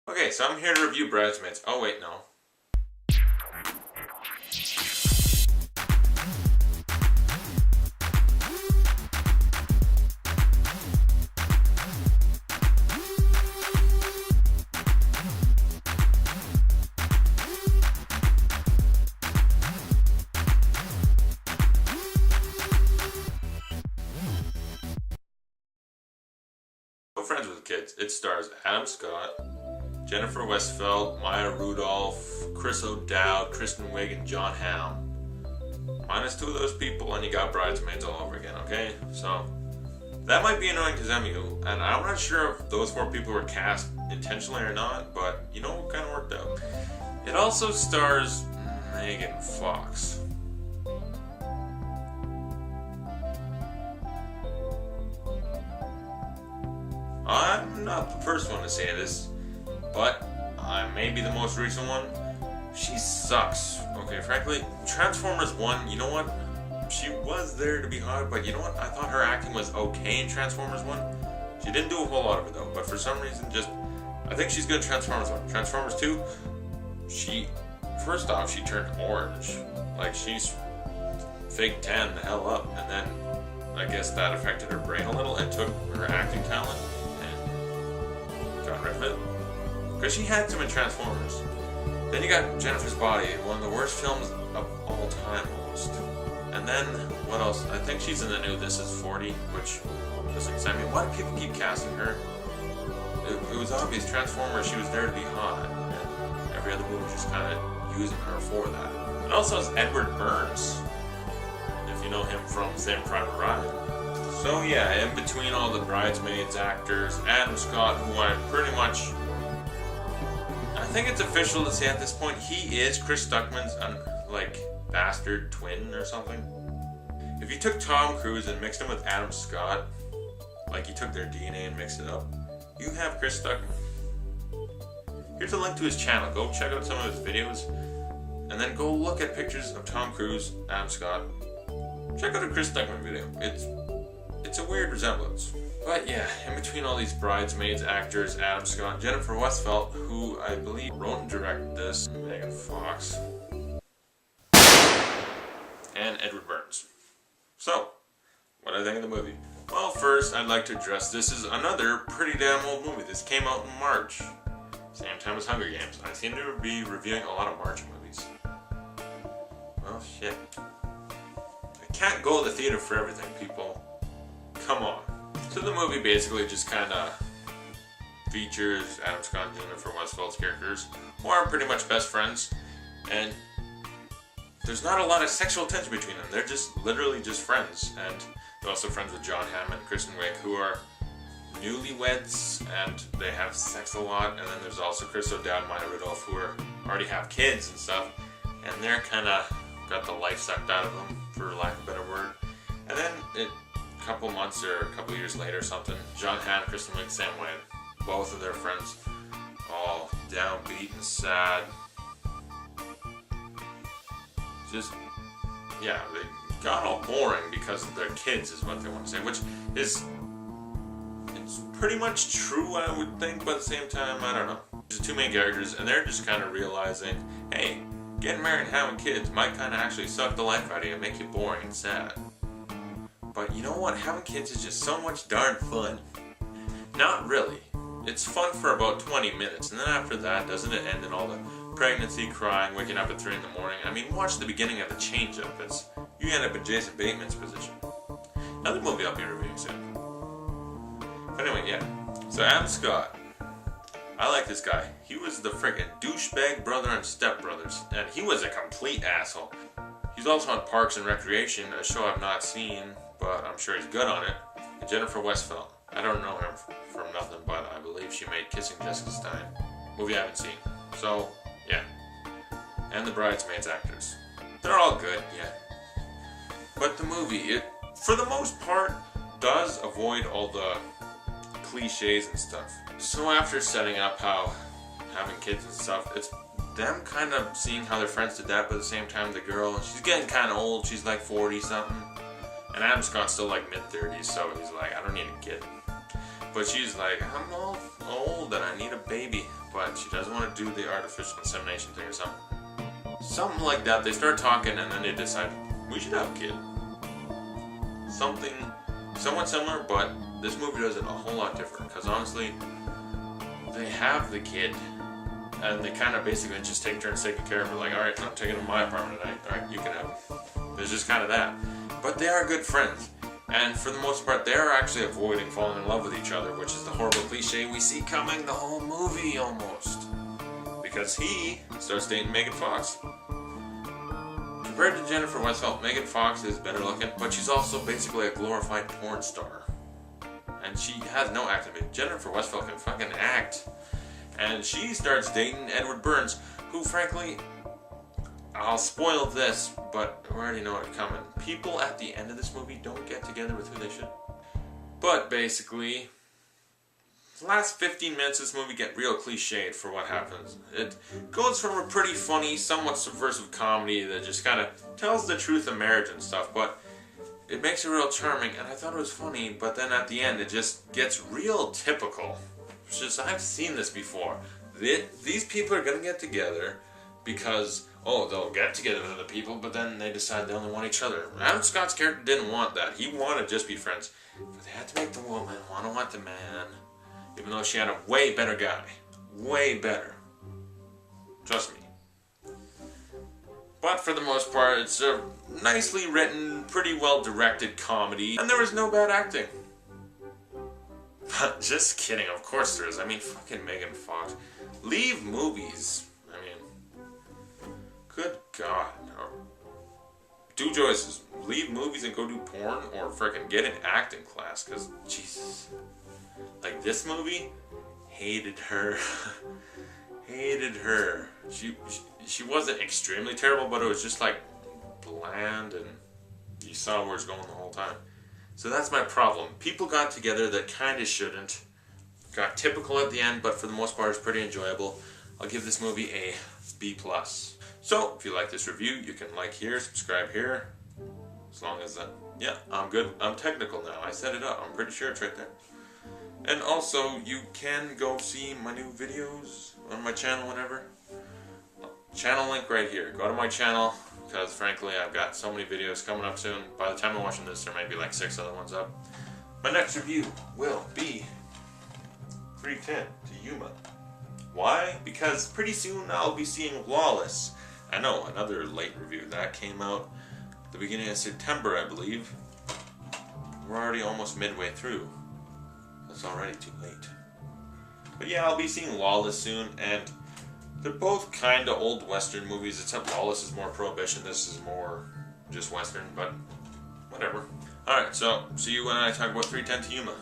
Okay, so I'm here to review Bridesmaids. Oh wait, no. No Friends with Kids. It stars Adam Scott, Jennifer Westfeldt, Maya Rudolph, Chris O'Dowd, Kristen Wiig, and John Hamm. Minus two of those people, and you got Bridesmaids all over again, okay? So, that might be annoying to some of you, and I'm not sure if those four people were cast intentionally or not, but you know, it kind of worked out. It also stars Megan Fox. I'm not the first one to say this, but I may be the most recent one. She sucks. Okay, frankly, Transformers 1, you know what? She was there to be hot, but you know what? I thought her acting was okay in Transformers 1. She didn't do a whole lot of it though, but for some reason I think she's good in Transformers 1. Transformers 2, first off, she turned orange. Like, she's fake tan the hell up, and then I guess that affected her brain a little and took her acting talent and got rid of it. Because she had some in Transformers. Then you got Jennifer's Body, one of the worst films of all time almost. And then, what else? I think she's in the new This Is 40, which doesn't excite me. Why do people keep casting her? It was obvious, Transformers, she was there to be hot. And every other movie was just kind of using her for that. And also has Edward Burns, if you know him from Saving Private Ryan. So yeah, in between all the Bridesmaids actors, Adam Scott, who I pretty much... I think it's official to say at this point, he is Chris Stuckman's, bastard twin or something. If you took Tom Cruise and mixed him with Adam Scott, like you took their DNA and mixed it up, you have Chris Stuckman. Here's a link to his channel. Go check out some of his videos, and then go look at pictures of Tom Cruise, Adam Scott. Check out a Chris Stuckman video. It's a weird resemblance. But yeah, in between all these Bridesmaids actors, Adam Scott, Jennifer Westfeldt, who I believe wrote and directed this, Megan Fox, and Edward Burns. So, what do I think of the movie? Well, first, I'd like to address this is another pretty damn old movie. This came out in March, same time as Hunger Games. I seem to be reviewing a lot of March movies. Well, shit. I can't go to the theater for everything, people. Come on. So the movie basically just kind of features Adam Scott and Jennifer Westfeldt's characters, who are pretty much best friends, and there's not a lot of sexual tension between them. They're just literally just friends, and they're also friends with John Hamm and Kristen Wiig, who are newlyweds, and they have sex a lot. And then there's also Chris O'Dowd and Maya Rudolph, who already have kids and stuff, and they're kind of got the life sucked out of them, for lack of a better word. And then a couple months or a couple years later or something, John Hamm and Kristen Wiig, same way. Both of their friends all downbeat and sad. Just, yeah, they got all boring because of their kids is what they want to say, which is, it's pretty much true, I would think, but at the same time, I don't know. There's two main characters, and they're just kind of realizing, hey, getting married and having kids might kind of actually suck the life out of you and make you boring and sad. But you know what? Having kids is just so much darn fun. Not really. It's fun for about 20 minutes, and then after that, doesn't it end in all the pregnancy, crying, waking up at 3 in the morning? I mean, watch the beginning of The Change-Up. You end up in Jason Bateman's position. Another movie I'll be reviewing soon. But anyway, yeah. So Adam Scott. I like this guy. He was the freaking douchebag brother on Step Brothers, and he was a complete asshole. He's also on Parks and Recreation, a show I've not seen, but I'm sure he's good on it. And Jennifer Westfeldt. I don't know him from nothing, but I believe she made Kissing Jessica Stein. Movie I haven't seen. So, yeah. And the Bridesmaids actors. They're all good, yeah. But the movie, it, for the most part, does avoid all the cliches and stuff. So after setting up how having kids and stuff, it's them kind of seeing how their friends did that, but at the same time the girl, she's getting kind of old, she's like 40 something. And Adam Scott's still like mid-30s, so he's like, I don't need a kid. But she's like, I'm all old and I need a baby. but she doesn't want to do the artificial insemination thing or something. Something like that. They start talking and then they decide, we should have a kid. Something somewhat similar, but this movie does it a whole lot different. Because honestly, they have the kid and they kind of basically just take turns taking care of her. Like, alright, I'm taking him to my apartment tonight. Alright, you can have him. There's just kind of that. But they are good friends. And for the most part, they are actually avoiding falling in love with each other, which is the horrible cliche we see coming the whole movie almost. Because he starts dating Megan Fox. Compared to Jennifer Westphal, Megan Fox is better looking, but she's also basically a glorified porn star. And she has no acting. Jennifer Westphal can fucking act. And she starts dating Edward Burns, who frankly, I'll spoil this, but we already know it coming. People at the end of this movie don't get together with who they should. But basically, the last 15 minutes of this movie get real cliched for what happens. It goes from a pretty funny, somewhat subversive comedy that just kind of tells the truth of marriage and stuff, but it makes it real charming, and I thought it was funny, but then at the end it just gets real typical. It's just, I've seen this before. These people are going to get together because, they'll get together with other people, but then they decide they only want each other. Adam Scott's character didn't want that. He wanted to just be friends. But they had to make the woman want the man, even though she had a way better guy. Way better. Trust me. But for the most part, it's a nicely written, pretty well directed comedy, and there was no bad acting. Just kidding, of course there is. I mean, fucking Megan Fox. Leave movies. I mean, good God. Do choices. Leave movies and go do porn, or frickin' get an acting class, because, Jesus. Like, this movie, hated her. Hated her. She wasn't extremely terrible, but it was just, like, bland, and you saw where it's going the whole time. So that's my problem. People got together that kind of shouldn't. Got typical at the end, but for the most part it's pretty enjoyable. I'll give this movie a B+. So, if you like this review, you can like here, subscribe here. As long as that... Yeah, I'm good. I'm technical now. I set it up. I'm pretty sure it's right there. And also, you can go see my new videos on my channel whenever. Channel link right here. Go to my channel. Because frankly, I've got so many videos coming up soon. By the time I'm watching this, there might be like 6 other ones up. My next review will be 310 to Yuma. Why? Because pretty soon I'll be seeing Lawless. I know, another late review. That came out at the beginning of September, I believe. We're already almost midway through. That's already too late. But yeah, I'll be seeing Lawless soon, and they're both kind of old Western movies, except Lawless is more Prohibition, this is more just Western, but whatever. Alright, so see you when I talk about 310 to Yuma.